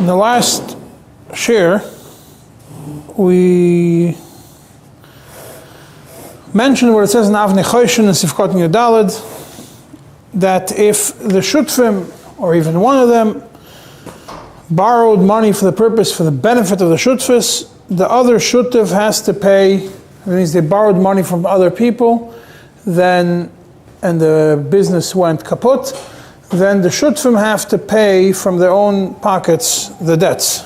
In the last share, we mentioned what it says in Avnei Choshen and Sifkot Yudalad, that if the Shutfim, or even one of them, borrowed money for the purpose, for the benefit of the Shutfis, the other Shutif has to pay. That means they borrowed money from other people, then, and the business went kaput, then the Shutfim have to pay from their own pockets the debts.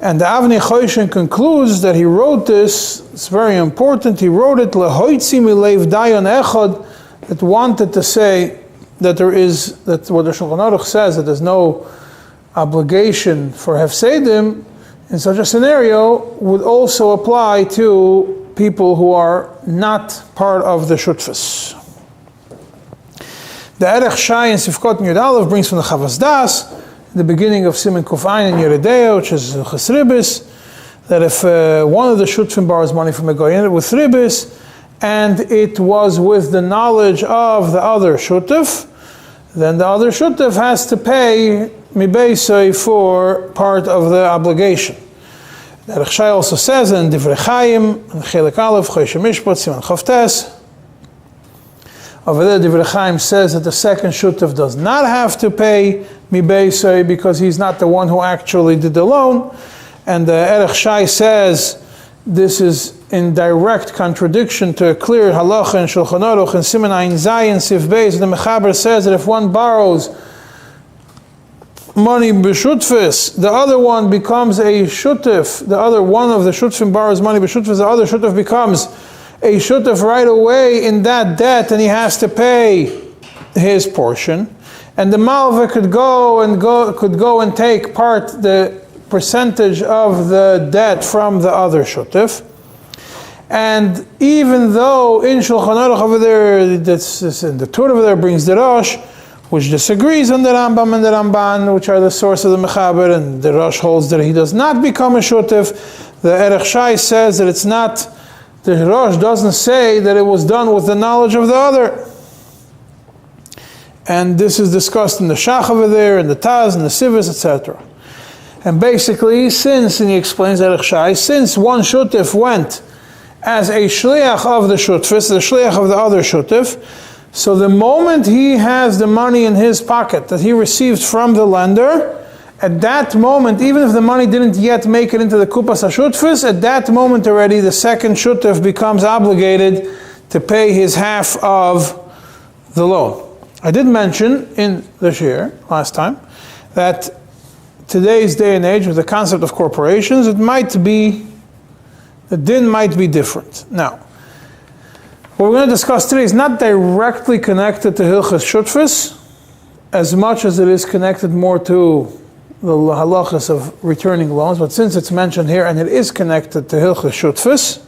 And the Avnei Choshen concludes that he wrote this, it's very important, he wrote it, Lehoitzi mileiv dayan echad, that wanted to say that there is, that what the Shulchan Aruch says, that there's no obligation for Hefsedim, in such a scenario, would also apply to people who are not part of the Shutfis. The Erech Shai in Sifkot Yud Aleph brings from the Chavas Das, the beginning of Siman Kuf Ayin in Yeridea, which is Chesribis, that if one of the Shutfim borrows money from a Goyen with Ribis, and it was with the knowledge of the other Shutif, then the other Shutif has to pay Mibeisei for part of the obligation. The Erech Shai also says in Divrei Chaim, in Chelek Aleph, Choshen Mishpat, Siman Chavtes, over there Divrei Chaim says that the second Shutif does not have to pay Mibeisei because he's not the one who actually did the loan. And the Erech Shai says this is in direct contradiction to a clear halacha in Shulchan Aruch and Siman Ayin Zayin Sif Beis. The Mechaber says that if one borrows money b'shutfis, the other one becomes a shutif, the other one of the shutfim borrows money b'shutfis, the other shutif becomes a shutif right away in that debt, and he has to pay his portion. And the malva could go and take part, the percentage of the debt from the other shutif. And even though in Shulchan Aruch over there, that's in the Tur over there brings the Rosh, which disagrees on the Rambam and the Ramban, which are the source of the Mechaber, and the Rosh holds that he does not become a Shutif. The Erech Shai says that it's not, the Rosh doesn't say that it was done with the knowledge of the other. And this is discussed in the Shach over there, in the Taz, in the Sivis, etc. And basically, since, and he explains Erech Shai, since one Shutif went as a Shliach of the Shutfis, the Shliach of the other Shutif, so the moment he has the money in his pocket that he received from the lender, at that moment, even if the money didn't yet make it into the Kupas HaShutfis, at that moment already the second Shutif becomes obligated to pay his half of the loan. I did mention in the shir last time that today's day and age with the concept of corporations, the din might be different. Now, what we're going to discuss today is not directly connected to Hilchas Shutfis, as much as it is connected more to the halachas of returning loans, but since it's mentioned here and it is connected to Hilchas Shutfis,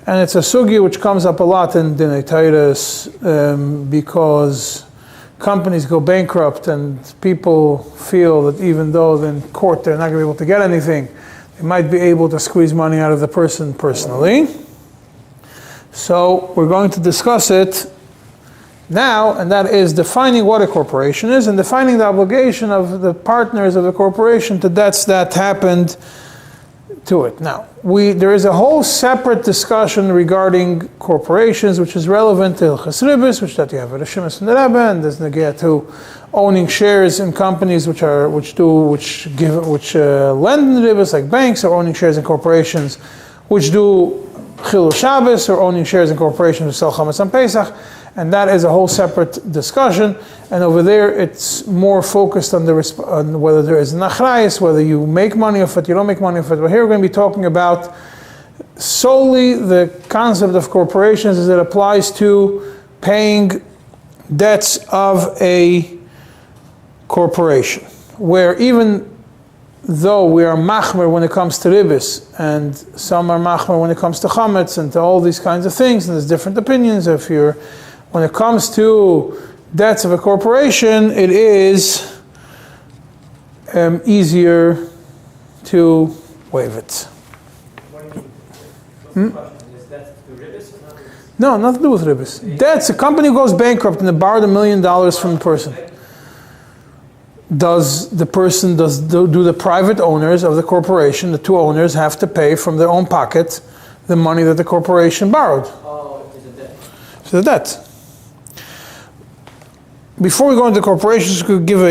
and it's a sugi which comes up a lot in דיני because companies go bankrupt and people feel that even though in court they're not going to be able to get anything, they might be able to squeeze money out of the person personally. So we're going to discuss it now, and that is defining what a corporation is and defining the obligation of the partners of the corporation to debts that happened to it. Now, there is a whole separate discussion regarding corporations, which is relevant to Hilchas Ribis, which that you have at Hashemis and the Rebbe, and there's Negea to owning shares in companies which lend in Ribis, like banks, or owning shares in corporations which do Chilul Shabbos, or owning shares in corporations which sell Chametz on Pesach, and that is a whole separate discussion. And over there, it's more focused on whether there is an achrayus, whether you make money off it, you don't make money off it. But here we're going to be talking about solely the concept of corporations as it applies to paying debts of a corporation, where even though we are machmer when it comes to ribis, and some are machmer when it comes to chametz and to all these kinds of things, and there's different opinions. When it comes to debts of a corporation, it is easier to waive it. What do you mean? Is that to ribis or not? No, nothing to do with ribis. Debts, a company goes bankrupt and they borrowed $1 million from a person. do the private owners of the corporation, the two owners, have to pay from their own pocket the money that the corporation borrowed? Oh, it's a debt. It's a debt. Before we go into corporations, we could give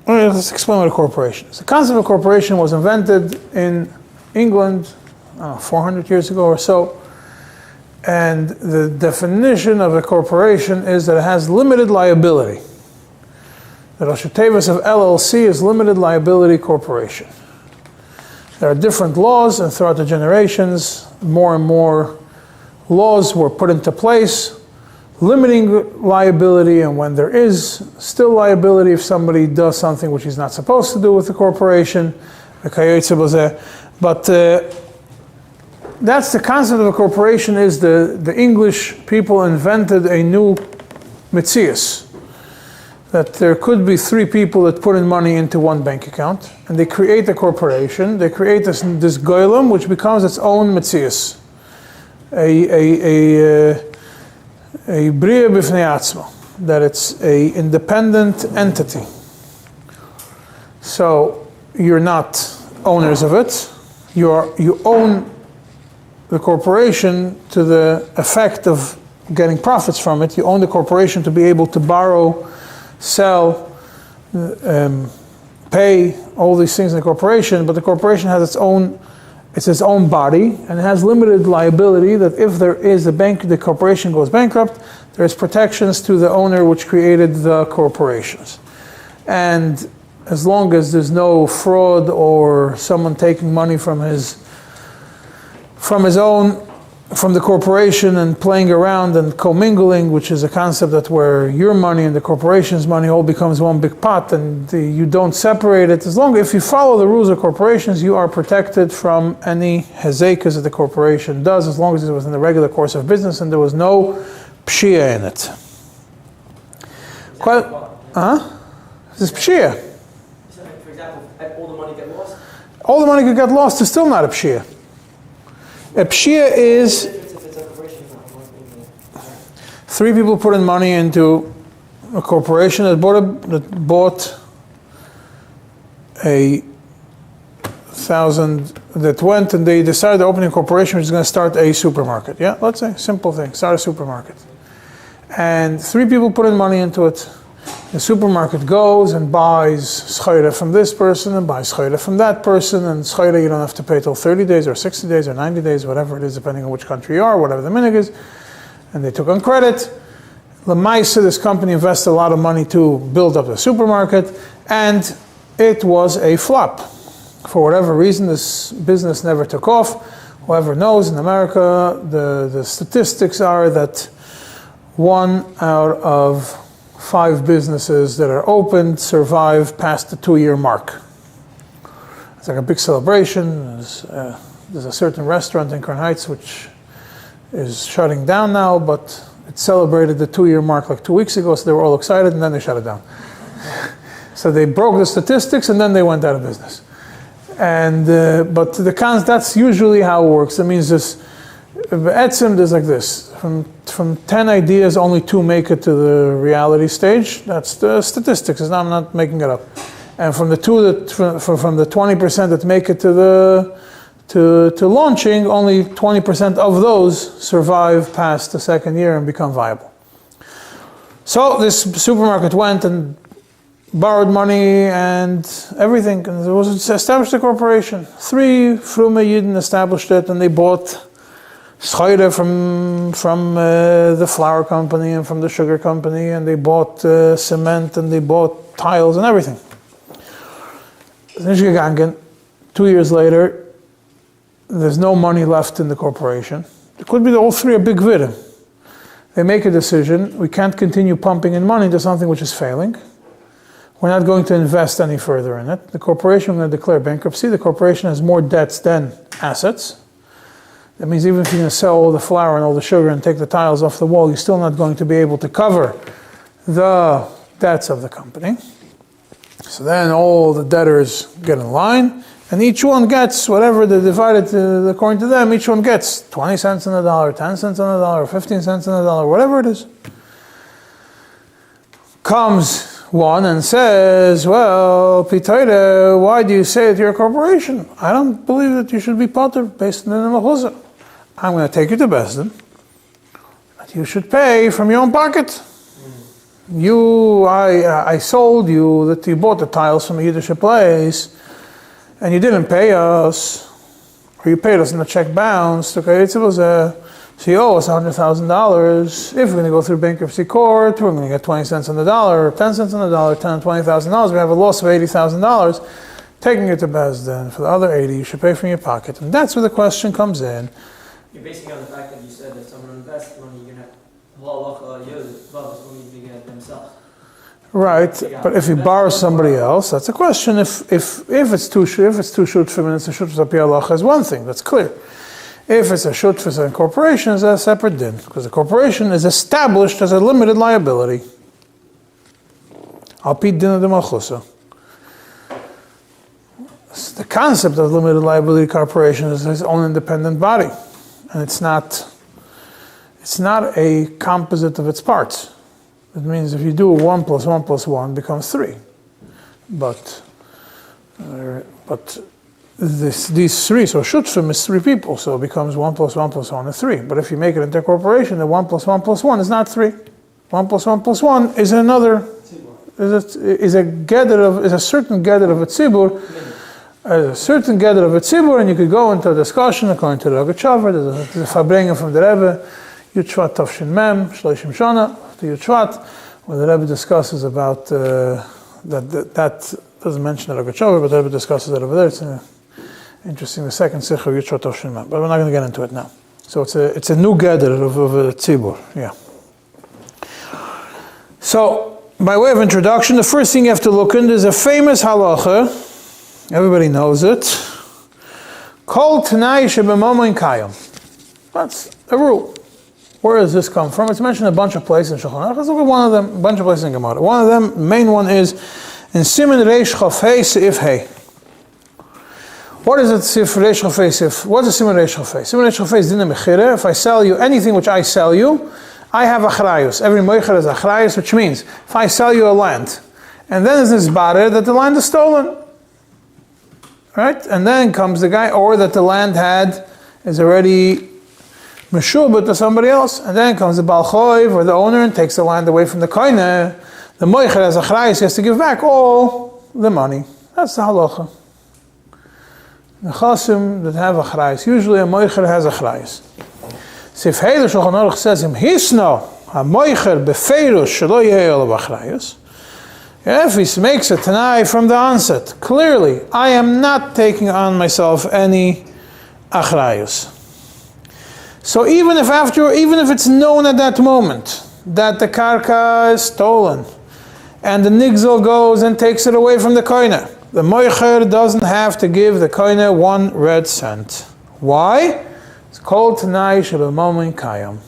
let's explain what a corporation is. The concept of corporation was invented in England 400 years ago or so. And the definition of a corporation is that it has limited liability. The Rosh Hashanah of LLC is limited liability corporation. There are different laws, and throughout the generations, more and more laws were put into place, limiting liability, and when there is still liability if somebody does something which he's not supposed to do with the corporation, but that's the concept of a corporation. Is the English people invented a new mitzias, that there could be three people that put in money into one bank account, and they create a corporation. They create this golem, which becomes its own mitzias, a bria b'fnei atzma, that it's a independent entity. So you're not owners of it. You own the corporation to the effect of getting profits from it. You own the corporation to be able to borrow, sell, pay, all these things in the corporation, but the corporation has its own body, and it has limited liability, that if the corporation goes bankrupt, there's protections to the owner which created the corporations. And as long as there's no fraud or someone taking money from the corporation and playing around and commingling, which is a concept that where your money and the corporation's money all becomes one big pot, and you don't separate it. If you follow the rules of corporations, you are protected from any hezekas that the corporation does, as long as it was in the regular course of business and there was no pshia in it. This is pshia. For example, all the money get lost? All the money could get lost. It's still not a pshia. A pshia is three people put in money into a corporation that bought that went and they decided to open a corporation which is going to start a supermarket. Yeah, let's say, simple thing, start a supermarket. And three people put in money into it. The supermarket goes and buys schayra from this person and buys schayra from that person, and schayra you don't have to pay till 30 days or 60 days or 90 days, whatever it is, depending on which country you are, whatever the minig is. And they took on credit. Lemaisa, this company invested a lot of money to build up the supermarket, and it was a flop. For whatever reason, this business never took off. Whoever knows, in America, the statistics are that 1 out of 5 businesses that are opened survive past the 2-year mark. It's like a big celebration. There's a certain restaurant in Crown Heights which is shutting down now, but it celebrated the 2-year mark like 2 weeks ago, so they were all excited, and then they shut it down. So they broke the statistics, and then they went out of business. And but that's usually how it works. That means there's like this. From 10 ideas, only 2 make it to the reality stage. That's the statistics. I'm not making it up. And from the 20% that make it to launching, only 20% of those survive past the 2nd year and become viable. So this supermarket went and borrowed money and everything, and it was established a corporation. 3 Frume Yidden established it, and they bought schayra from the flour company and from the sugar company, and they bought cement and they bought tiles and everything. 2 years later, there's no money left in the corporation. It could be that all 3 are big vidim. They make a decision: we can't continue pumping in money into something which is failing. We're not going to invest any further in it. The corporation is going to declare bankruptcy. The corporation has more debts than assets. That means even if you're going to sell all the flour and all the sugar and take the tiles off the wall, you're still not going to be able to cover the debts of the company. So then all the debtors get in line, and each one gets whatever they divided according to them. Each one gets 20 cents on the dollar, 10 cents on the dollar, 15 cents on the dollar, whatever it is. comes one and says, well, Pitaida, why do you say that you're a corporation? I don't believe that you should be potter based on the mechuzah. I'm going to take you to Besdin. You should pay from your own pocket. I sold you that you bought the tiles from a Yiddish place, and you didn't pay us, or you paid us in a check bounce, so you owe us $100,000. If we're going to go through bankruptcy court, we're going to get 20 cents on the dollar, or 10 cents on the dollar, $10,000 or $20,000. We have a loss of $80,000. Taking it to Besdin, for the other 80, you should pay from your pocket. And that's where the question comes in. You're basing on the fact that you said that someone invests money, you're going to have themselves. Right, but if you borrow somebody else, that's a question. If it's two shutfim and it's a shutfim api halacha is one thing, that's clear. If it's a shutfim and corporation, it's a separate din, because the corporation is established as a limited liability. Al pi din de malchusa. The concept of limited liability corporation is its own independent body, and it's not a composite of its parts. It means if you do 1 + 1 + 1 becomes 3. But these three, so shutfim is 3 people, so it becomes 1 + 1 + 1 is 3. But if you make it into a corporation, the 1 + 1 + 1 is not 3. 1 + 1 + 1 is another, is a certain gedder of a tzibur, and you could go into a discussion according to the Rogachover. There's a farbrengen from the Rebbe, Yud Tafshin Mem, Shloshim Shana, to Yud where the Rebbe discusses about that doesn't mention the Rogachover, but the Rebbe discusses it over there. It's interesting, the second sikh of Yud Tafshin Mem, but we're not going to get into it now. So it's a new gather of a tzibur, yeah. So, by way of introduction, the first thing you have to look in, there's a famous halacha, everybody knows it, Kol Tanai Shebemamon Kayam. That's a rule. Where does this come from? It's mentioned a bunch of places in Shulchan Aruch. Let's look at one of them, a bunch of places in Gemara. One of them, the main one is in Siman Reish Chaf Hei Seif Hei. What is it, Sif Reish Chaf Hei Seif? What is Siman Reish Chaf Hei? Siman Reish Chaf Hei is Dinei Mechira. If I sell you anything which I sell you, I have achrayus. Every moicher has achrayus, which means if I sell you a land, and then there's this barer that the land is stolen, right? And then comes the guy, or that the land is already meshubah to somebody else, and then comes the Baal Choiv, or the owner, and takes the land away from the koine. The moicher has achrayus, he has to give back all the money. That's the halacha. The chasim that have achrayus, usually a moicher has achrayus. Sif Hei the Shulchan Aruch says him hisno ha moicher befeirush shelo yehei olav achrayus. If he makes a tanai from the onset, clearly, I am not taking on myself any achrayus. So even if it's known at that moment that the karka is stolen, and the nigzel goes and takes it away from the koine, the moicher doesn't have to give the koine 1 red cent. Why? It's called Tanai Shebemamon Kayam.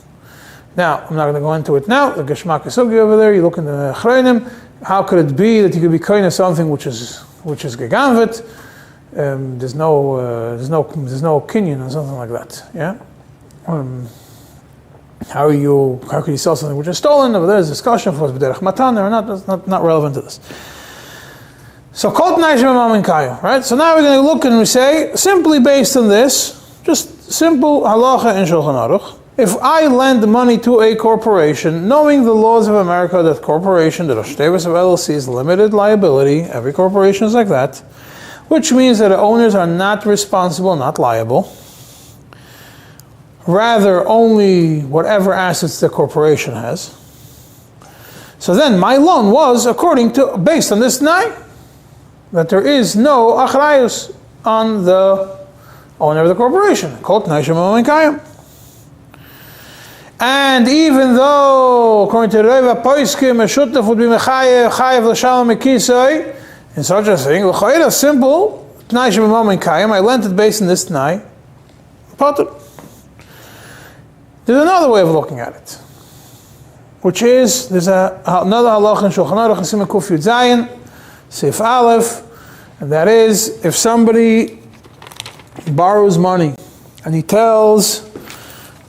Now, I'm not going to go into it now. The Geshmak Sugi over there, you look in the Chreinim, how could it be that you could be koine something which is geganvet? There's no kinyan or something like that. Yeah. How could you sell something which is stolen? Over there's discussion for b'derech matan or not. That's not relevant to this. So Kol Tanai Shebemamon Kayam, right? So now we're going to look and we say simply based on this, just simple halacha in Shulchan Aruch. If I lend money to a corporation, knowing the laws of America that corporation, the Rosh Tevis of LLC is limited liability, every corporation is like that, which means that the owners are not responsible, not liable. Rather, only whatever assets the corporation has. So then my loan was based on this Tanai, that there is no achrayus on the owner of the corporation. Kol Tanai Shebemamon Kayam. And even though, according to Reva Poiskim, a shutaf would be chayev l'shalom mikisai, in such a thing, l'chayra simple, Tanai Shebemamon Kayam, I lent it based on this Tanai, potter. There's another way of looking at it, which is, there's another halacha in Shulchan Aruch, Siman Kuf Yud Zayin, Sif Aleph, and that is, if somebody borrows money, and he tells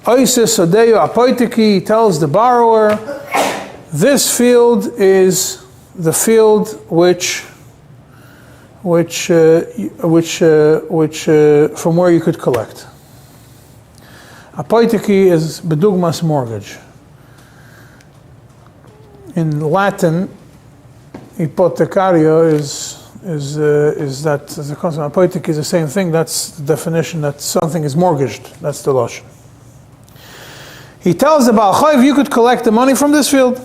Oises Odeyo Apoitiki, he tells the borrower This field is the field which from where you could collect. Apotheki is bedugmas mortgage. In Latin, hypothecario is that the concept. Apotheki is the same thing. That's the definition that something is mortgaged. That's the lashon. He tells the Baal Chayv, you could collect the money from this field.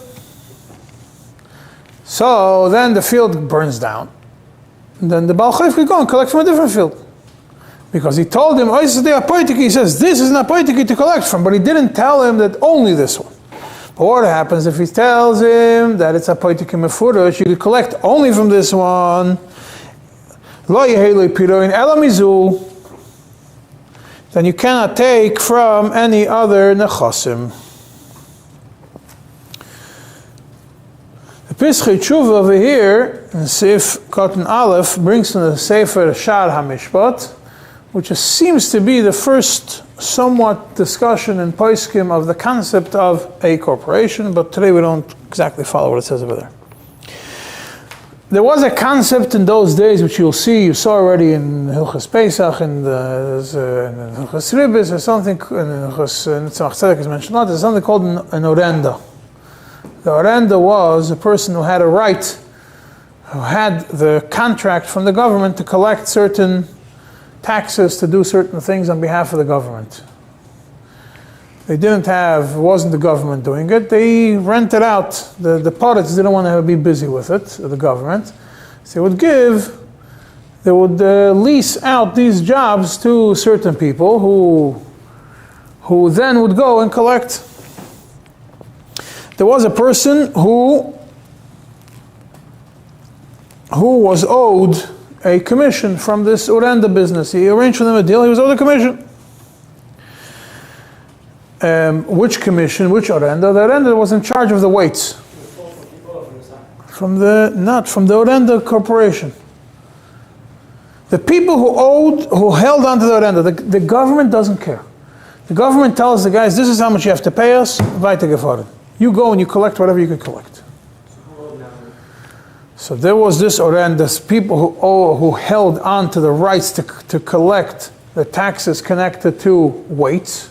So then the field burns down. And then the Baal Chayv could go and collect from a different field. Because he told him, he says, this is an apotheki to collect from, but he didn't tell him that only this one. But what happens if he tells him that it's apotheki mefurish, you could collect only from this one, lo yehelei piroin ela mizu, then you cannot take from any other nechasim. The Pischei Tshuva over here, in Sif Cotton Aleph, brings from the Sefer Shar HaMishpat, which seems to be the first somewhat discussion in Poskim of the concept of a corporation, but today we don't exactly follow what it says over there. There was a concept in those days which you saw already in Hilchas Pesach, in Hilchas Ribis, or something, in Hilchas Tzemach Tzedek is mentioned a lot, there's something called an orenda. The orenda was a person who had a right, who had the contract from the government to collect certain taxes, to do certain things on behalf of the government. It wasn't the government doing it, they rented out, the poets didn't want to be busy with it, the government. So they would lease out these jobs to certain people who then would go and collect. There was a person who was owed a commission from this orenda business. He arranged for them a deal, he was owed a commission. Which commission, which orenda? The orenda was in charge of the weights. From the orenda corporation. The people who held on to the orenda, the government doesn't care. The government tells the guys, this is how much you have to pay us, weitergefahren. You go and you collect whatever you could collect. So there was this orenda, people who held on to the rights to collect the taxes connected to weights.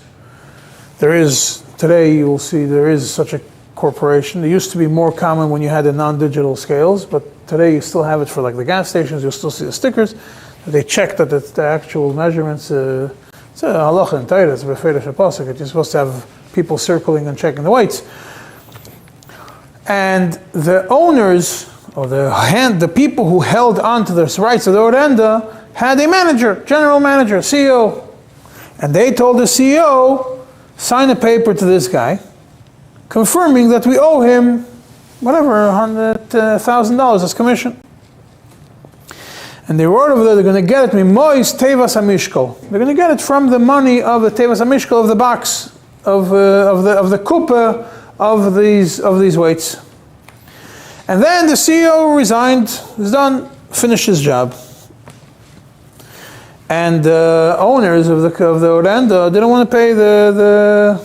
Today you will see there is such a corporation. It used to be more common when you had the non-digital scales, but today you still have it for like the gas stations, you'll still see the stickers. They check that it's the actual measurements. It's a halacha in Torah, it's a beferish apasuk. You're supposed to have people circling and checking the weights. And the owners, or the people who held on to the rights of the orenda had a manager, general manager, CEO. And they told the CEO, sign a paper to this guy, confirming that we owe him, whatever, $100,000 as commission. And they wrote over there, they're going to get it, Mimois Tevas HaMishkol. They're going to get it from the money of the Tevas HaMishkol, of the box, of the kupa of these weights. And then the CEO resigned, is done, finished his job. And the owners of the orenda didn't want to pay the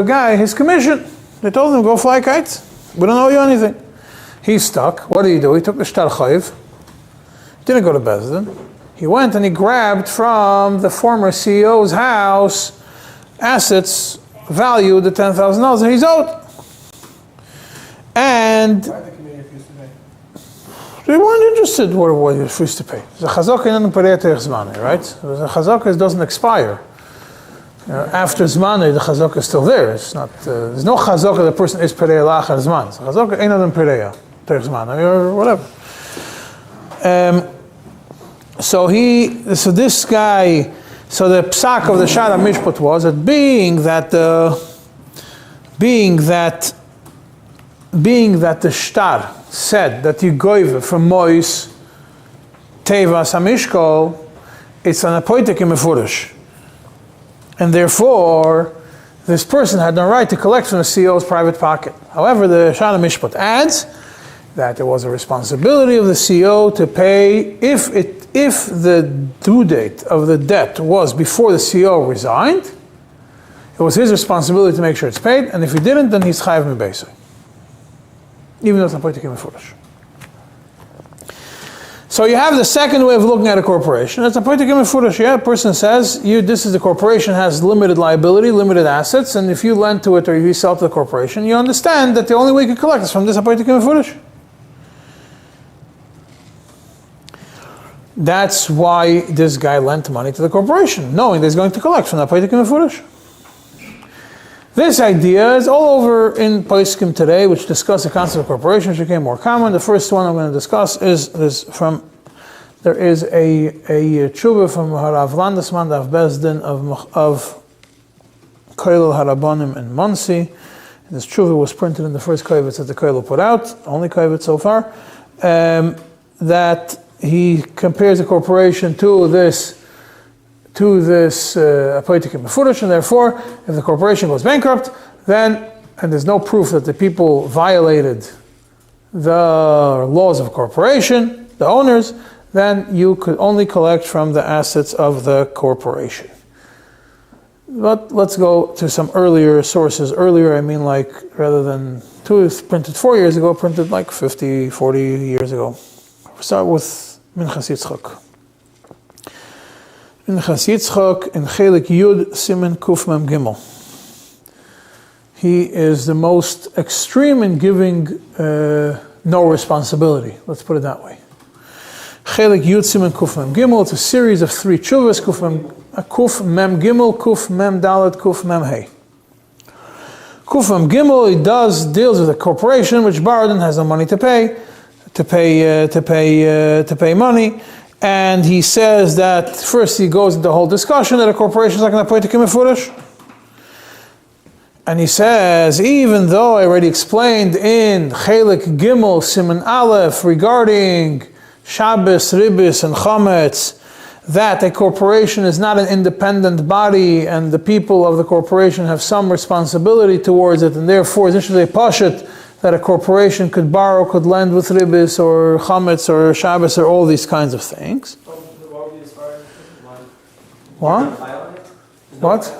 guy his commission. They told him, go fly kites. We don't owe you anything. He's stuck. What did he do? He took the shtar chayiv. Didn't go to Bezdin. He went and he grabbed from the former CEO's house assets valued at $10,000, and he's owed. And they weren't interested in what he was used to pay. The chazaka in Pereya Terech Zmanei, right? The chazaka doesn't expire. After Zmanei, the chazaka is still there. It's not. There's no chazaka the person is Pereya Lachar Zman. The chazaka ain't than Pereya Terech Zmanei or whatever. So this guy. So the psak of the Shar HaMishpat was that being that the shtar said that you goive from Mois Tevas HaMishkol, it's an apotheki mefurish. And therefore, this person had no right to collect from the CEO's private pocket. However, the Shar HaMishpat adds that there was a responsibility of the CEO to pay if the due date of the debt was before the CEO resigned. It was his responsibility to make sure it's paid, and if he didn't, then he's chayav mibeisai. even though it's not poitikim mefurish. So you have the second way of looking at a corporation. It's a poitikim mefurish. Yeah, a person says, this is the corporation has limited liability, limited assets, and if you lend to it or you sell to the corporation, you understand that the only way you can collect is from this poitikim mefurish. That's why this guy lent money to the corporation, knowing that he's going to collect from the poitikim mefurish. This idea is all over in Poskim today, which discuss the concept of corporation, which became more common. The first one I'm going to discuss is there is a tshuva from Harav Landesman, the Bezdin of Koilel Harabonim in Muncie. This tshuva was printed in the first kovetz that the Koilel put out, only kovetz so far, that he compares the corporation to this poitikim mefurish, and therefore, if the corporation goes bankrupt, then, and there's no proof that the people violated the laws of corporation, the owners, then you could only collect from the assets of the corporation. But let's go to some earlier sources. Earlier, I mean like, rather than printed 4 years ago, printed like 50, 40 years ago. We'll start with Minchas Yitzchak. Minchas Yitzchak in Chelik Yud Simen Kuf Mem Gimel. He is the most extreme in giving no responsibility. Let's put it that way. Chelik Yud Simen Kuf Mem Gimel. It's a series of 3 tshuvas. Kuf Mem Gimel, Kuf Mem Dalet, Kuf Mem Hey. Kuf Mem Gimel, he deals with a corporation which borrowed and has no money to pay money. And he says that first he goes into the whole discussion that a corporation is not going to poitikim mefurish. And he says, even though I already explained in Chelik Gimel Siman Aleph regarding Shabbos, Ribis, and Chametz, that a corporation is not an independent body and the people of the corporation have some responsibility towards it, and therefore it's actually a pashut that a corporation could borrow, could lend with Ribis or Chametz or Shabbos or all these kinds of things. What? What?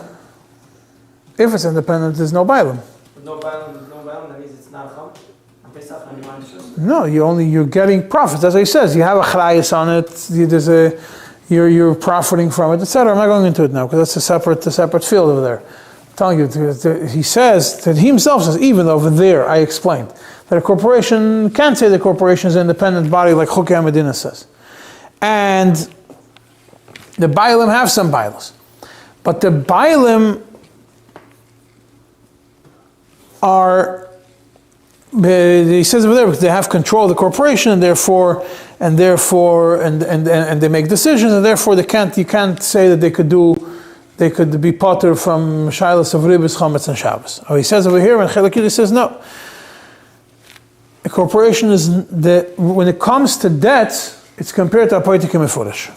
If it's independent, there's no bailam. No bailam, that means it's not Chametz? No, you're getting profits. As I says, you have a chrayas on it, you're profiting from it, etc. I'm not going into it now because that's a separate field over there. I'm telling you, he says that he himself says, even over there, I explained that a corporation can't say the corporation is an independent body like Chukei HaMedina says. And the bailim have some bailas, but the bailim are, he says over there, because they have control of the corporation, and therefore they make decisions, and therefore you can't say that they could be potter from shilas of ribis, chametz, and Shabbos. Oh, he says over here, and Chelek Yud, he says no. A corporation is when it comes to debt, it's compared to a poitikim mefurish.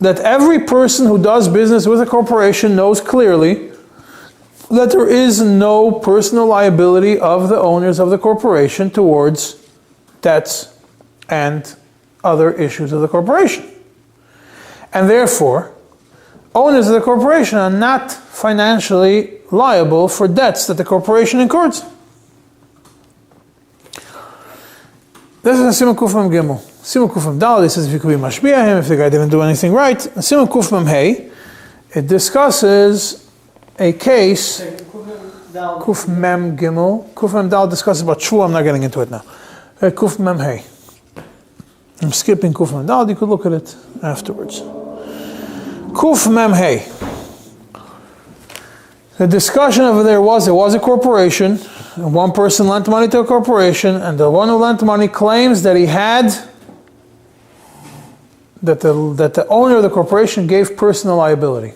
That every person who does business with a corporation knows clearly that there is no personal liability of the owners of the corporation towards debts and other issues of the corporation. And therefore, owners of the corporation are not financially liable for debts that the corporation incurs. This is a Siman Kuf Mem Gimel. Siman Kuf Mem Daled, it says if you could be mashbiah him, if the guy didn't do anything right. Siman Kuf Mem Hey, it discusses a case, Kuf Mem Gimel. Kuf Mem Dal discusses about Shua, I'm not getting into it now. Kuf Mem Hey. I'm skipping Kuf Mem Dal, you could look at it afterwards. Kuf Mem Hey. The discussion over there was a corporation, and one person lent money to a corporation, and the one who lent money claims that he had, that the owner of the corporation gave personal liability.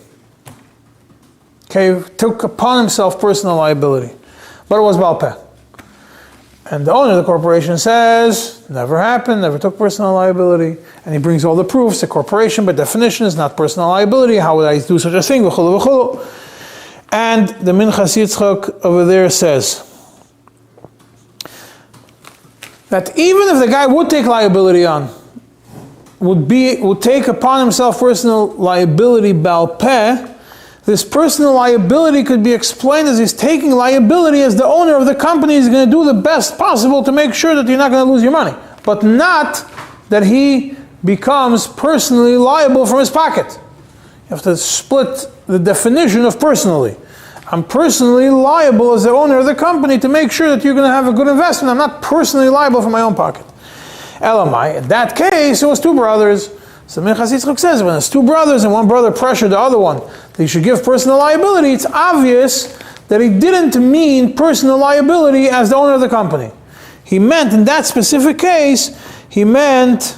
Okay, took upon himself personal liability, but it was Baal Peh. And the owner of the corporation says, never happened, never took personal liability, and he brings all the proofs. The corporation, by definition, is not personal liability. How would I do such a thing? V'chulu, v'chulu. And the Minchas Yitzchak over there says that even if the guy would take liability on, would take upon himself personal liability Baal Peh, this personal liability could be explained as he's taking liability as the owner of the company. He's going to do the best possible to make sure that you're not going to lose your money, but not that he becomes personally liable from his pocket. You have to split the definition of personally. I'm personally liable as the owner of the company to make sure that you're going to have a good investment. I'm not personally liable from my own pocket. Elamai, in that case, it was two brothers. So Minchas Yitzchak says, when it's two brothers and one brother pressured the other one that he should give personal liability, it's obvious that he didn't mean personal liability as the owner of the company. He meant, in that specific case, he meant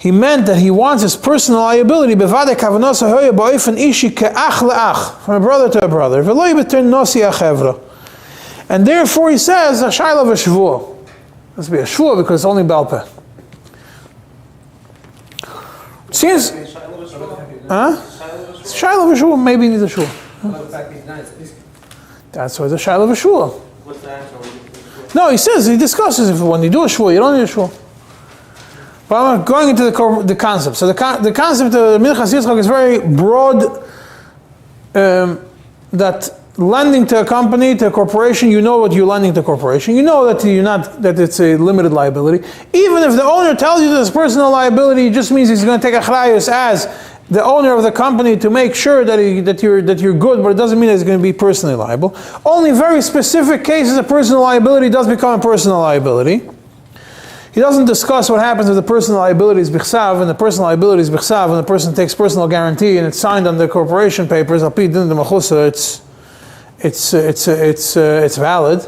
that he wants his personal liability from a brother to a brother. And therefore he says, a shayla v'shvua. Must be a shvua because it's only Balpeh. It seems, shayla v'shvua, maybe he needs a shvua. That's why it's a shayla v'shvua. What's the answer? No, he says, he discusses if when you do a shvua, you don't need a shvua. But I'm going into the concept. So the concept of Minchas Yitzchak is very broad, that lending to a company, to a corporation, you know what you're lending to a corporation. You know that that it's a limited liability. Even if the owner tells you that it's personal liability, it just means he's going to take achrayus as the owner of the company to make sure that you're good, but it doesn't mean that it's going to be personally liable. Only very specific cases of personal liability does become a personal liability. He doesn't discuss what happens if the personal liability is bichsav, and the personal liability is bichsav, and the person takes personal guarantee, and it's signed on the corporation papers. Al pi din de machusa, it's valid,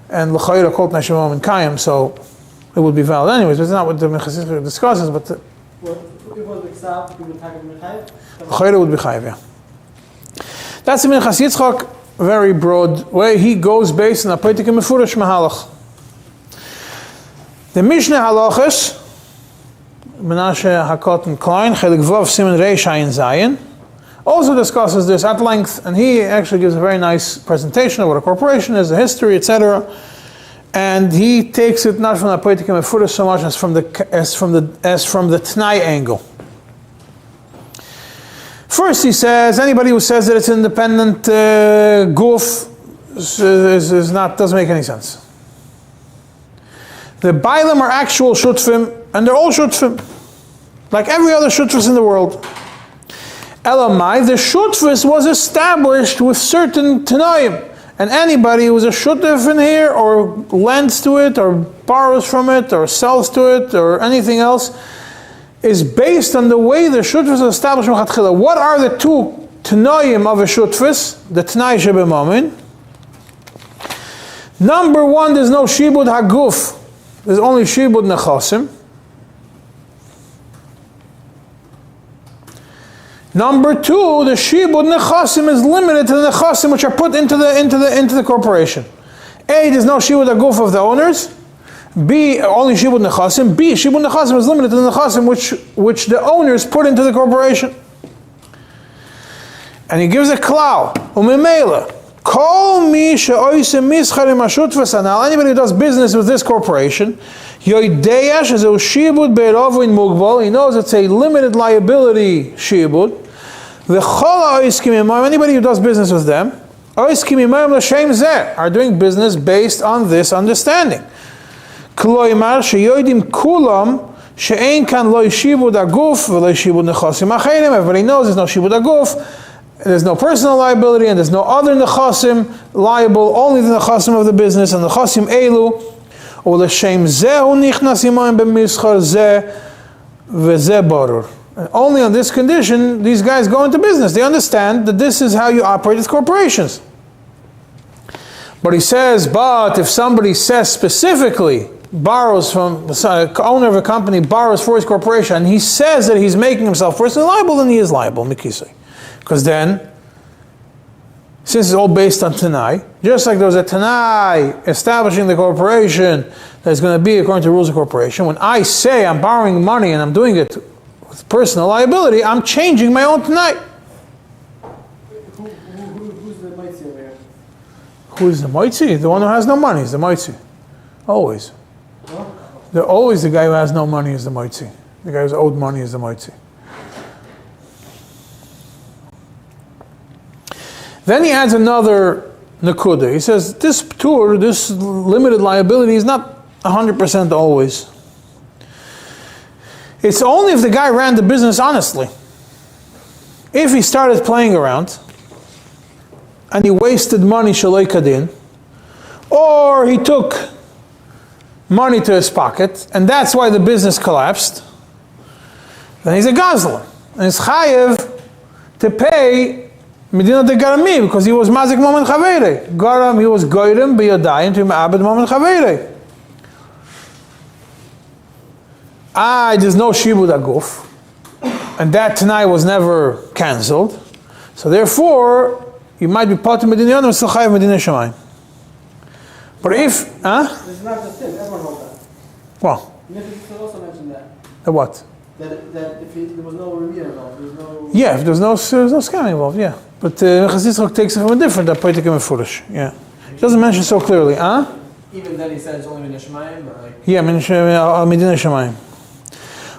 and l'chayra kol tnei shemam and kayim, so it would be valid anyways. But it's not what the Minchas Yitzchak discusses. But if it was bichsav, l'chayra would be chayiv. Yeah, that's the Minchas Yitzchak, very broad way. He goes based on a poetic and mefurash mahalach. The Mishnah Halachas, Menashe Hakot and Klein, Chelik Vav Siman Reish Ayin Zayin, also discusses this at length, and he actually gives a very nice presentation of what a corporation is, the history, etc. And he takes it not from the poetic and mefurash so much as from the Tnai angle. First, he says anybody who says that it's independent goof doesn't make any sense. The Bailam are actual shutfim, and they're all shutfim, like every other shutfis in the world. Elamai, the shutfis was established with certain tanaim, and anybody who's a shutf in here, or lends to it, or borrows from it, or sells to it, or anything else, is based on the way the shutfis is established. What are the two tanaim of a shutfis? The tanai shebemamin. Number one, there's no shibud haguf. There's only shibud nechasim. Number two, the shibud nechasim is limited to the nechasim which are put into the corporation. A, there's no shibud aguf of the owners. B, only shibud nechasim. B, shibud nechasim is limited to the nechasim which the owners put into the corporation. And he gives a klal, umimela. Anybody who does business with this corporation, he knows it's a limited liability shibud. Anybody who does business with them are doing business based on this understanding. Everybody knows there's no shibud aguf. There's no personal liability, and there's no other nechasim liable, only the nechasim of the business, and nechasim elu, or l'shem zehu nichnasim b'mischar zeh v'zeh barur. Only on this condition, these guys go into business. They understand that this is how you operate with corporations. But he says, but if somebody says specifically, borrows from the owner of a company, borrows for his corporation, and he says that he's making himself personally liable, then he is liable, mikisei. Because then, since it's all based on Tanai, just like there was a Tanai establishing the corporation that's going to be according to the rules of corporation, when I say I'm borrowing money and I'm doing it with personal liability, I'm changing my own Tanai. Who's the Moitzi over here? Who is the Moitzi? The one who has no money is the Moitzi. Always. Huh? Always the guy who has no money is the Moitzi. The guy who's owed money is the Moitzi. Then he adds another nakuda. He says, this ptur, this limited liability is not 100% always. It's only if the guy ran the business honestly. If he started playing around, and he wasted money shaloi kadin, or he took money to his pocket, and that's why the business collapsed, then he's a gazlan. And he's chayev to pay Medina de Garami, because he was mazik moment chaveire. Garam, he was goyrem b'yadayim to ma'abed moment chaveire. There's no shibud aguf, and that tonight was never cancelled. So therefore, you might be part of Medina Yonah, still chayev Medina Shemayim. But if, This is not just him, everyone holds that. Well, Nifis also mentioned that. the what? That if there was no remedial involved, there was no... Yeah, if there's no scamming involved, yeah. But Chassidus takes it from a different, that Poitikim and Furush, yeah. He doesn't mention so clearly, Even then he said it's only Medina Shemayim, or like... Yeah, Medina Shemayim.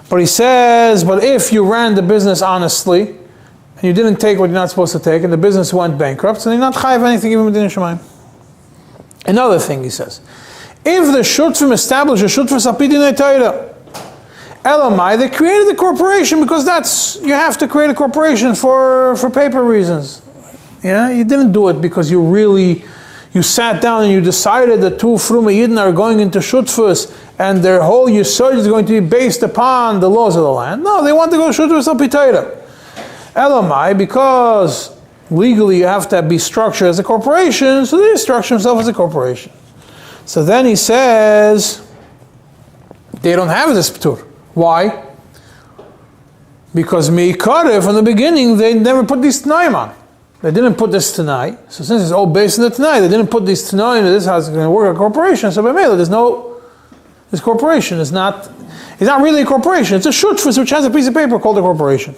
But he says, but if you ran the business honestly, and you didn't take what you're not supposed to take, and the business went bankrupt, so you're not chayav anything, even Medina Shemayim. Another thing he says, if the Shutfim establish a Shutfus Al Pi Dinei Torah, Elamai, they created the corporation because you have to create a corporation for paper reasons. Yeah, you didn't do it because you sat down and you decided that two Fruma Yidden are going into Shutfus and their whole Yesod is going to be based upon the laws of the land. No, they want to go Shutfus Al Pi Torah. Elamai, because legally you have to be structured as a corporation, so they structure themselves as a corporation. So then he says, they don't have this ptur. Why? Because Meikare, from the beginning, they never put these Tanaim on. They didn't put this Tanai. So since it's all based on the Tanai, they didn't put these Tanai into this house, it's going to work a corporation. So by Mela, this corporation is not really a corporation. It's a shutfus which has a piece of paper called a corporation.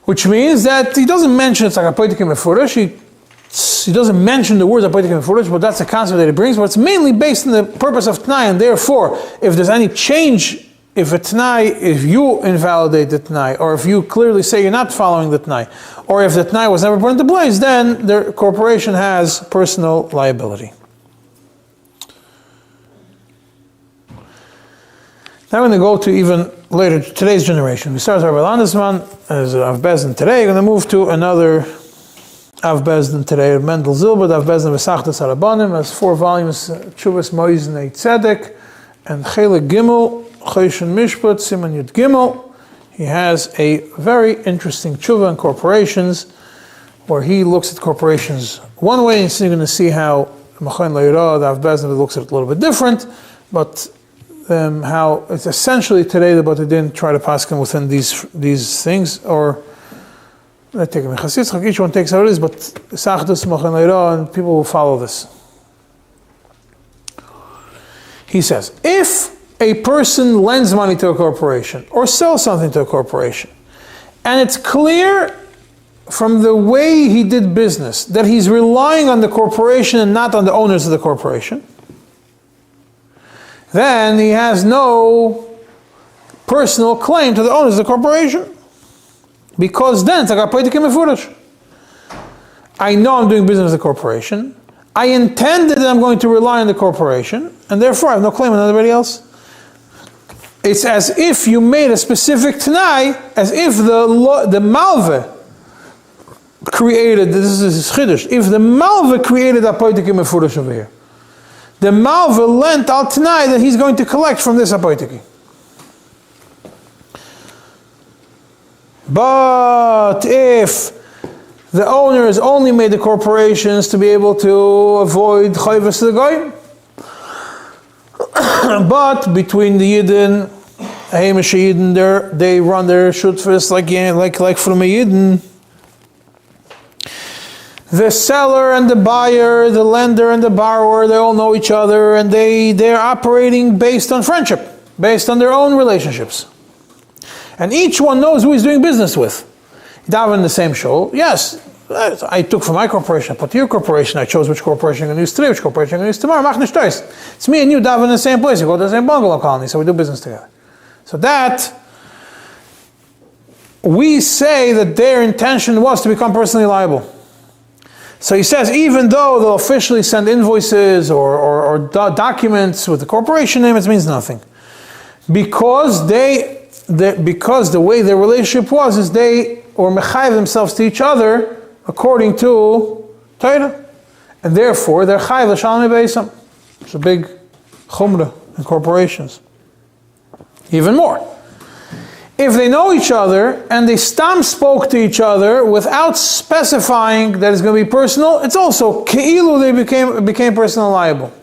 Which means that he doesn't mention it's like a Poitikim Mefurish. He doesn't mention the words of Poitikim Mefurish, but that's the concept that he brings. But it's mainly based on the purpose of Tanai, and therefore, if there's any change, if you invalidate the Tanai, or if you clearly say you're not following the Tanai, or if the Tanai was never put into place, then the corporation has personal liability. Now we're going to go to even later, today's generation. We start with Rabbi Landesman as Av Bezdin today. We're going to move to another Av Bezdin today, Mendel Zilbert, Av Bezdin V'Sachtas Harabanim, has 4 volumes, Tshuvas Moiznei Tzedek, and Chelik Gimel, Choshen Mishpat, Siman Yud Gimel. He has a very interesting tshuva on corporations, where he looks at corporations one way, and you're going to see how Machain Le'ira, the Av Bezdin, looks at it a little bit different, but how it's essentially today, but they didn't try to pass him within these things, or I take him in Chassidus, each one takes how it is, but Sachdus, Machain Le'ira, and people will follow this. He says, if a person lends money to a corporation or sells something to a corporation, and it's clear from the way he did business that he's relying on the corporation and not on the owners of the corporation, then he has no personal claim to the owners of the corporation. Because then it's like a Poitikim Mefurish. I know I'm doing business with the corporation. I intended that I'm going to rely on the corporation, and therefore I have no claim on anybody else. It's as if you made a specific Tanai, as if the Malve created, this is Chiddush, if the Malve created a Poitikim Mefurish over here. The Malve lent al Tanai that he's going to collect from this Apoitiki. But if the owners only made the corporations to be able to avoid chayvus to the goyim, but between the Yidden, Hamish Yidden, they run their shutfus like from a Yidden. The seller and the buyer, the lender and the borrower, they all know each other, and they're operating based on friendship, based on their own relationships. And each one knows who he's doing business with. Daven the same show. Yes, I took from my corporation, I put to your corporation, I chose which corporation I'm going to use today, which corporation I'm going to use tomorrow. Mach nicht tois. It's me and you daven in the same place. We go to the same bungalow colony, so we do business together. So that, we say that their intention was to become personally liable. So he says, even though they'll officially send invoices or documents with the corporation name, it means nothing. Because because the way their relationship was is they were mechayev themselves to each other according to Torah. And therefore, they're chayev l'shalom beisam. It's a big chumrah in corporations. Even more. If they know each other and they stam spoke to each other without specifying that it's going to be personal, it's also keilu they became personally liable.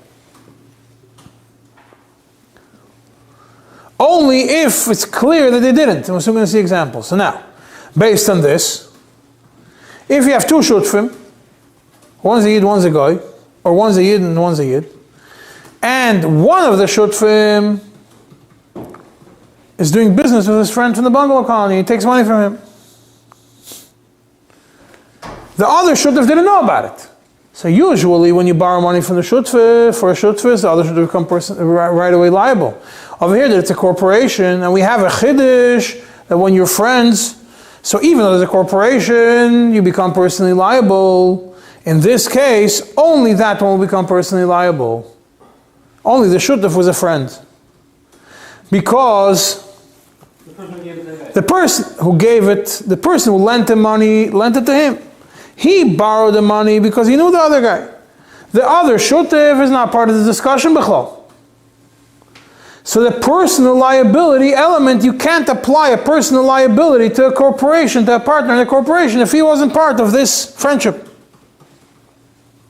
Only if it's clear that they didn't. And we're soon going to see examples. So now, based on this, if you have two shutfim, one's a yid, one's a goy, or one's a yid and one's a yid, and one of the shutfim is doing business with his friend from the bungalow colony. He takes money from him. The other shutf didn't know about it. So usually when you borrow money from the shutf for a shutf, the other shutf become right away liable. Over here, that it's a corporation, and we have a chiddush that when you're friends, so even though there's a corporation, you become personally liable. In this case, only that one will become personally liable. Only the shutf was a friend. Because the person who gave it, the person who lent him money, lent it to him. He borrowed the money because he knew the other guy. The other shutf is not part of the discussion, b'chlal. So the personal liability element, you can't apply a personal liability to a corporation, to a partner in a corporation, if he wasn't part of this friendship.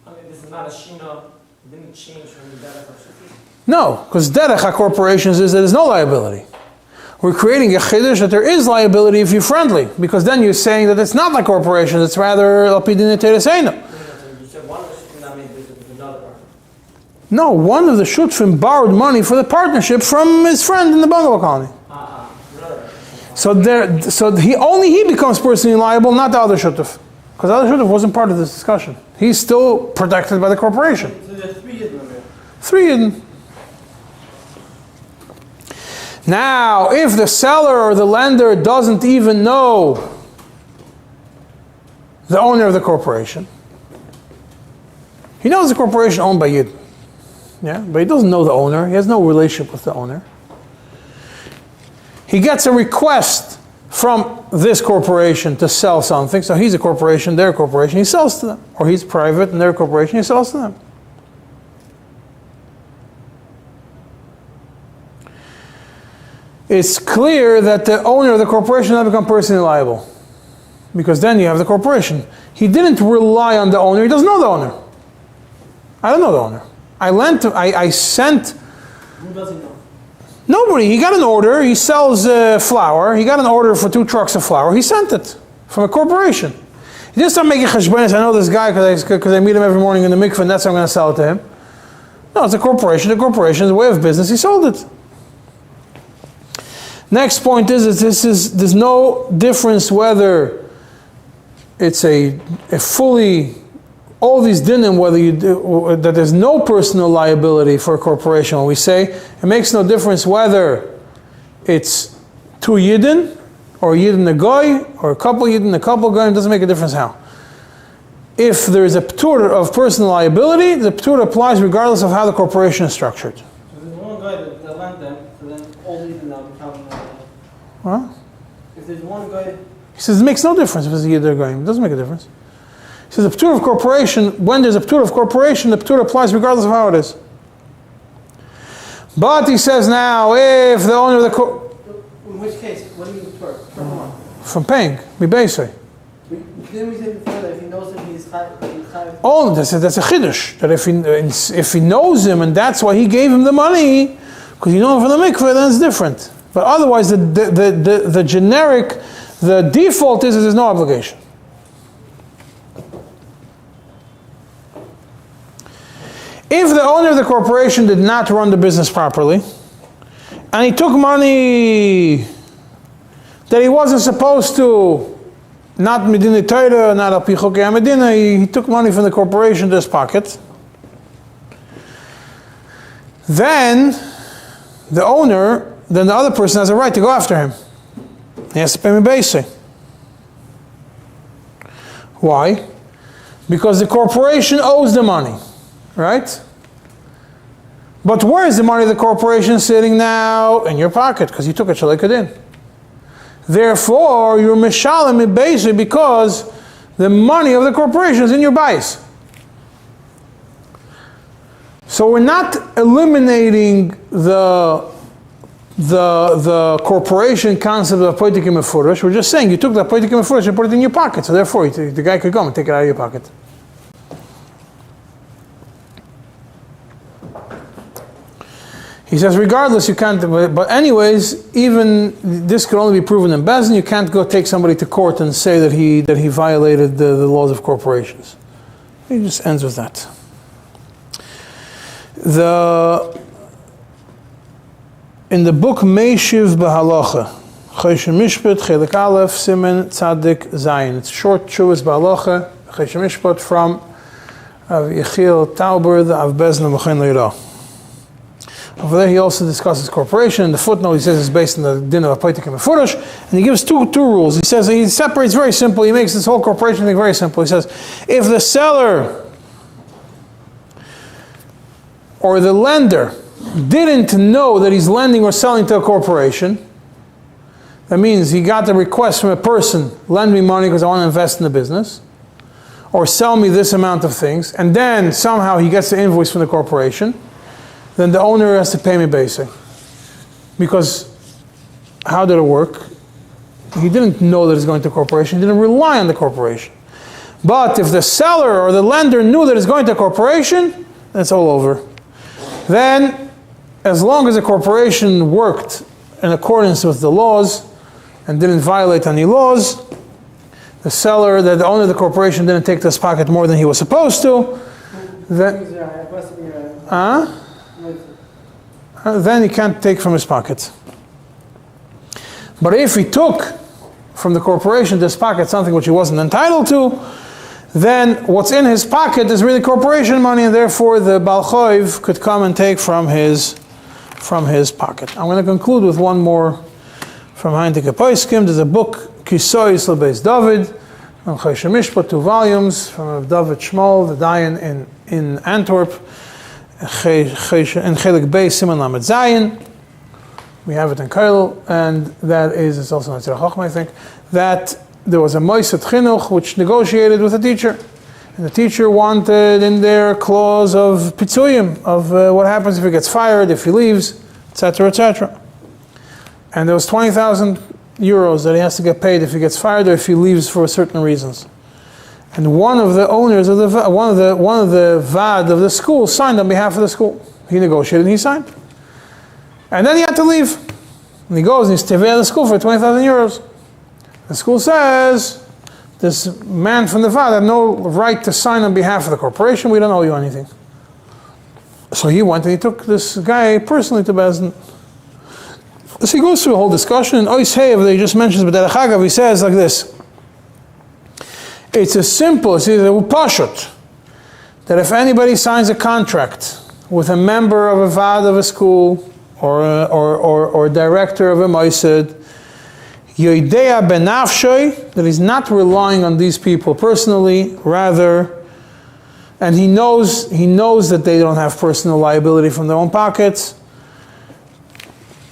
I mean, this is not a shina, it didn't change from the derech of shutfim. No, because derech corporations is that there's no liability. We're creating a chiddush that there is liability if you're friendly, because then you're saying that it's not like corporations, it's rather al pi dinei tereseinu. You said one of the shutfim that made business with another partner. No, one of the shutfim borrowed money for the partnership from his friend in the bungalow colony. So he becomes personally liable, not the other shutf, because the other shutf wasn't part of this discussion. He's still protected by the corporation. So there's three yidden. Three yidden. Now, if the seller or the lender doesn't even know the owner of the corporation, he knows the corporation owned by Yid, yeah, but he doesn't know the owner. He has no relationship with the owner. He gets a request from this corporation to sell something. So he's a corporation, they're a corporation, he sells to them. Or he's private and they're a corporation, he sells to them. It's clear that the owner of the corporation will become personally liable. Because then you have the corporation. He didn't rely on the owner, he doesn't know the owner. I don't know the owner. I sent... Who does he know? Nobody. He got an order, he sells flour, he got an order for 2 trucks of flour, he sent it from a corporation. He didn't start making cheshbonos, I know this guy because I meet him every morning in the mikveh and that's how I'm going to sell it to him. No, it's a corporation. The corporation's way of business, he sold it. Next point is there's no difference whether it's a fully, all these dinim, whether you do, that there's no personal liability for a corporation. When we say, it makes no difference whether it's 2 yidden, or a yid and a goy, or a couple yidden and a couple goy, it doesn't make a difference how. If there's a ptur of personal liability, the ptur applies regardless of how the corporation is structured. So there's one guy that lent them, so then all the yidden now become... Huh? If there's one guy... He says it makes no difference if it's a yid or a goy. It doesn't make a difference. He says the ptur of corporation, when there's a ptur of corporation, the ptur applies regardless of how it is. But he says now, if the owner of the In which case, what do you mean ptur? From what? from paying, mibesei. Didn't we say before that if he knows him, he's chayav? Oh, that's a chiddush. That if he knows him and that's why he gave him the money, because you know him from the mikveh, then it's different. But otherwise, the generic, the default is that there's no obligation. If the owner of the corporation did not run the business properly, and he took money that he wasn't supposed to, not midinei Torah, not al pi chokei medina, he took money from the corporation to his pocket, then the other person has a right to go after him. He has to pay mibesei. Why? Because the corporation owes the money, right? But where is the money of the corporation sitting now? In your pocket, because you took it shalekadin. Therefore, you're mishalim it basically because the money of the corporation is in your bias. So we're not eliminating the corporation concept of poitikim mefurish. We're just saying you took the poitikim mefurish and put it in your pocket. So therefore, the guy could come and take it out of your pocket. He says, regardless, you can't. But anyways, even this could only be proven in Bezdin. You can't go take somebody to court and say that he violated the laws of corporations. He just ends with that. In the book Meishiv B'Halacha, Choshen Mishpat, Chelik Aleph, Simen Tzadik Zayin. It's short Shuvas B'Halacha, Choshen Mishpat from Av Yechiel Tauber, the Av Bezdin M'Chen Leirah. Over there he also discusses corporation. In the footnote he says it's based on the din of Poitikim Mefurish, and he gives two rules. He says he separates very simple. He makes this whole corporation thing very simple. He says if the seller or the lender didn't know that he's lending or selling to a corporation, that means he got the request from a person, lend me money because I want to invest in the business, or sell me this amount of things, and then somehow he gets the invoice from the corporation, then the owner has to pay me basic. Because how did it work? He didn't know that it's going to a corporation. He didn't rely on the corporation. But if the seller or the lender knew that it's going to a corporation, then it's all over. Then, as long as the corporation worked in accordance with the laws and didn't violate any laws, the seller, the owner of the corporation didn't take to his pocket more than he was supposed to, then he can't take from his pocket. But if he took from the corporation to his pocket something which he wasn't entitled to, then what's in his pocket is really corporation money, and therefore the Baal Choiv could come and take from his pocket. I'm going to conclude with one more from Heinrich Poiskim. There's a book, Kisoy Beis David, on Choshen Mishpat, 2 volumes, from David Shmuel, the Dayan in Antwerp, in Chelik Beis Siman Lamed Zayin. We have it in Kail, and that is, it's also in Tzirach Chochma, I think, that there was a Moisat Chinuch which negotiated with a teacher. And the teacher wanted in there clause of Pitzuyim, of what happens if he gets fired, if he leaves, etc., etc. And there was 20,000 euros that he has to get paid if he gets fired or if he leaves for certain reasons. And one of the owners of one of the Vad of the school signed on behalf of the school. He negotiated and he signed. And then he had to leave. And he goes and he's tevei at the school for 20,000 euros. The school says, this man from the Vad had no right to sign on behalf of the corporation. We don't owe you anything. So he went and he took this guy personally to Bezdin. So he goes through a whole discussion. And Ois Heiv, that he just mentions, but Derech Hagav, he says like this. It's as simple as a pashut, that if anybody signs a contract with a member of a Vad of a school or director of a Moised, Yoidea benafshoy, that he's not relying on these people personally, rather, and he knows that they don't have personal liability from their own pockets.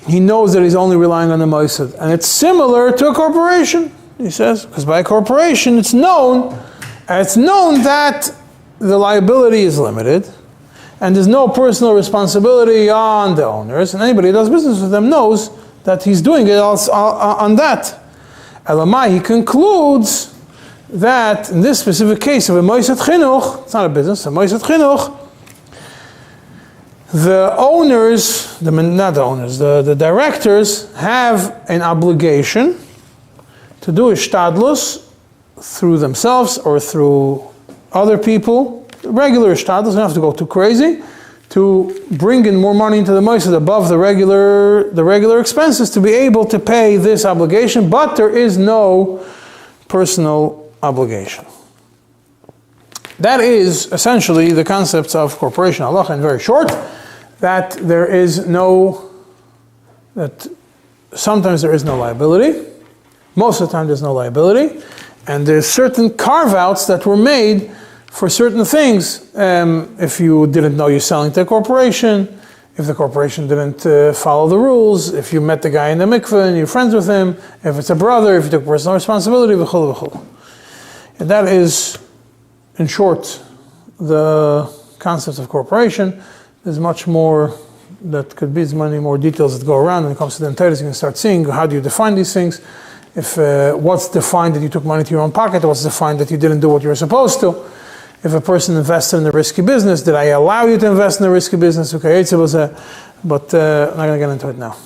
He knows that he's only relying on the Moised. And it's similar to a corporation, he says, because by a corporation it's known that the liability is limited, and there's no personal responsibility on the owners, and anybody who does business with them knows that he's doing it on that. Elamai, he concludes that in this specific case of a Moised Chinuch, it's not a business, a Moised Chinuch, the directors have an obligation to do ishtadlus through themselves or through other people, regular ishtadlus, don't have to go too crazy, to bring in more money into the Moised above the regular expenses to be able to pay this obligation, but there is no personal obligation. That is essentially the concepts of corporation halacha in very short, that sometimes there is no liability, most of the time there's no liability, And there's certain carve-outs that were made for certain things. If you didn't know you're selling to a corporation, if the corporation didn't follow the rules, if you met the guy in the mikveh and you're friends with him, if it's a brother, if you took personal responsibility, v'chol v'chol. And that is, in short, the concept of corporation. There's much more that could be, there's many more details that go around. When it comes to the entities, you can start seeing how do you define these things. If what's defined that you took money to your own pocket, what's defined that you didn't do what you were supposed to. If a person invested in a risky business, did I allow you to invest in a risky business? Okay, but I'm not going to get into it now.